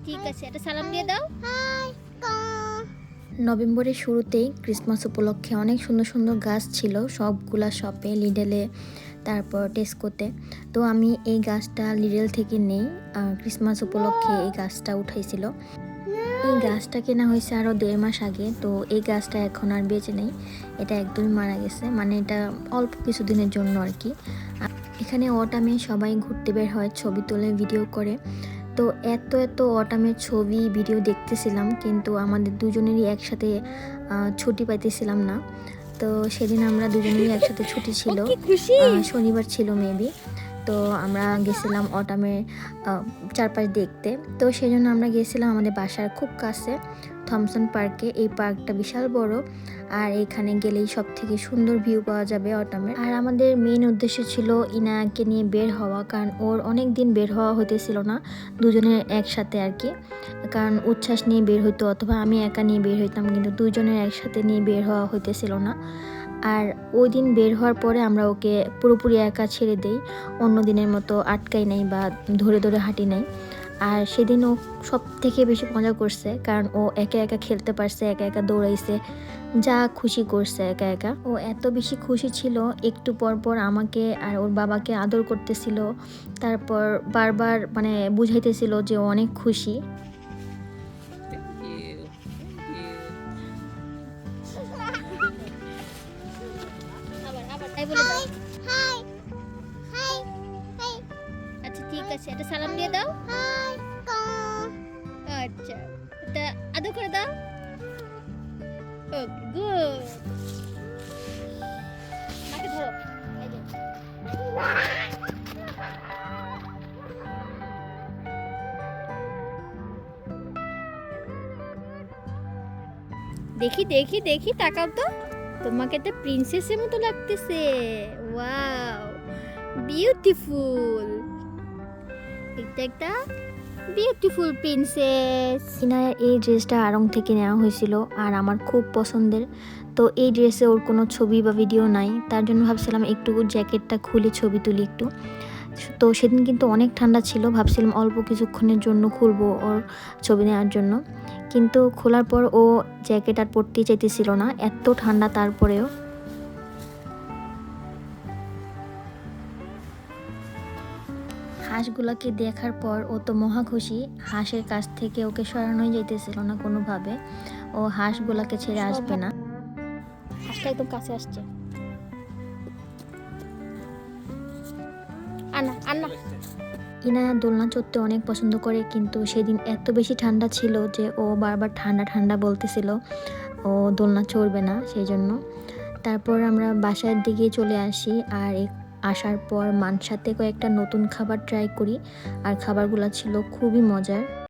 ঠিক আছে, একটা সালাম দিয়ে দাও। নভেম্বরের শুরুতেই ক্রিসমাস উপলক্ষে অনেক সুন্দর সুন্দর গাছ ছিল সবগুলা শপে, লিডেলে, তারপর টেস্কোতে। তো আমি এই গাছটা লিডেল থেকে নেই, ক্রিসমাস উপলক্ষে এই গাছটা উঠাইছিল। এই গাছটা কেনা হয়েছে আরও 1.5 মাস আগে। তো এই গাছটা এখন আর বেঁচে নেই, এটা একদমই মারা গেছে, মানে এটা অল্প কিছুদিনের জন্য আর কি। এখানে অটামে সবাই ঘুরতে বের হয়, ছবি তোলে, ভিডিও করে। তো এত এত অটামের ছবি ভিডিও দেখতেছিলাম, কিন্তু আমাদের দুজনেরই একসাথে ছুটি পাইতেছিলাম না। তো সেদিন আমরা দুজনেরই একসাথে ছুটি ছিল, শনিবার ছিল মেবি। তো আমরা গেছিলাম অটামের চারপাশ দেখতে। তো সেই জন্য আমরা গেছিলাম আমাদের বাসার খুব কাছে থমসন পার্কে। এই পার্কটা বিশাল বড়, আর এখানে গেলেই সব থেকে সুন্দর ভিউ পাওয়া যাবে অটামের। আর আমাদের মেইন উদ্দেশ্য ছিল ইনাকে নিয়ে বের হওয়া, কারণ ওর অনেক দিন বের হওয়া হইতেছিল না দুজনের একসাথে আর কি। কারণ উচ্ছ্বাস নিয়ে বের হইতো অথবা আমি একা নিয়ে বের হইতাম, কিন্তু দুজনের একসাথে নিয়ে বের হওয়া হইতেছিল না। আর ওই দিন বের হওয়ার পরে আমরা ওকে পুরোপুরি একা ছেড়ে দেই, অন্য দিনের মতো আটকাই নাই বা ধরে ধরে হাঁটি নাই। আর সেদিন ও সব থেকে বেশি মজা করছে, কারণ ও একা একা খেলতে পারছে, একা একা দৌড়াইছে, যা খুশি করছে একা একা। ও এত বেশি খুশি ছিল, একটু পর পর আমাকে আর ওর বাবাকে আদর করতেছিল, তারপর বারবার মানে বুঝাইতেছিল যে ও অনেক খুশি। তাই বলে দাও। আচ্ছা ঠিক আছে, একটা সালাম দিয়ে দাও। আচ্ছা, এটা আদর করে দাও। ওকে, গুড। মাকে ধরো। এই যে। দেখি দেখি দেখি, তাকাও তো, তোমাকে তো প্রিন্সেসের মতো লাগতেছে। Wow, beautiful. এটা একটা বিউটিফুল প্রিন্সেস। সিনায়ের এই ড্রেসটা আড়ং থেকে নেওয়া হয়েছিল, আর আমার খুব পছন্দের। তো এই ড্রেসে ওর কোনো ছবি বা ভিডিও নাই, তার জন্য ভাবছিলাম একটু জ্যাকেটটা খুলে ছবি তুলি একটু। তো সেদিন কিন্তু অনেক ঠান্ডা ছিল, ভাবছিলাম অল্প কিছুক্ষণের জন্য খুলবো ওর ছবি নেওয়ার জন্য, কিন্তু খোলার পর ও জ্যাকেট আর পরতেই চাইতেছিল না, এত ঠান্ডা তারপরেও। হাঁসগুলোকে দেখার পর ও তো মহা খুশি, হাঁসের কাছ থেকে ওকে সরানোই যাইতেছিল না কোনোভাবে, ও হাঁসগুলোকে ছেড়ে আসবে না। হাঁসটা একদম কাছে আসছে। আনা আনা। ইনায়া দোলনা চড়তে অনেক পছন্দ করে, কিন্তু সেদিন এত বেশি ঠান্ডা ছিল যে ও বারবার ঠান্ডা ঠান্ডা বলতেছিল, ও দোলনা চড়বে না সেই জন্য। তারপর আমরা বাসার দিকে চলে আসি, আর আসার পর মানসাতে কয়েকটা নতুন খাবার ট্রাই করি, আর খাবারগুলো ছিল খুবই মজার।